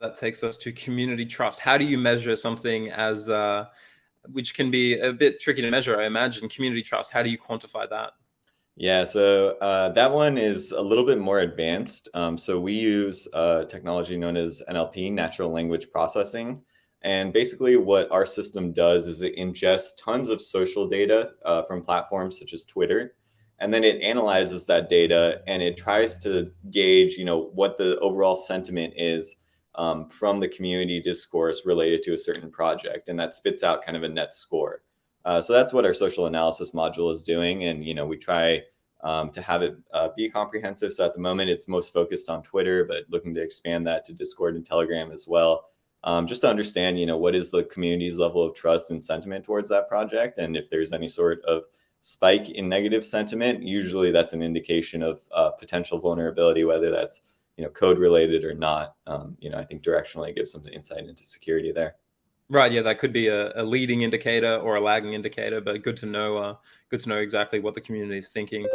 That takes us to community trust. How do you measure something as which can be a bit tricky to measure, I imagine, community trust? How do you quantify that? Yeah, so that one is a little bit more advanced. So we use technology known as NLP, natural language processing. And basically, what our system does is it ingests tons of social data from platforms such as Twitter, and then it analyzes that data and it tries to gauge, what the overall sentiment is from the community discourse related to a certain project, and that spits out kind of a net score. So that's what our social analysis module is doing, and we try to have it be comprehensive. So at the moment, it's most focused on Twitter, but looking to expand that to Discord and Telegram as well, just to understand, what is the community's level of trust and sentiment towards that project, and if there's any sort of spike in negative sentiment, usually that's an indication of potential vulnerability, whether that's code related or not. I think directionally it gives some insight into security there. Right, yeah, that could be a leading indicator or a lagging indicator, but good to know exactly what the community is thinking.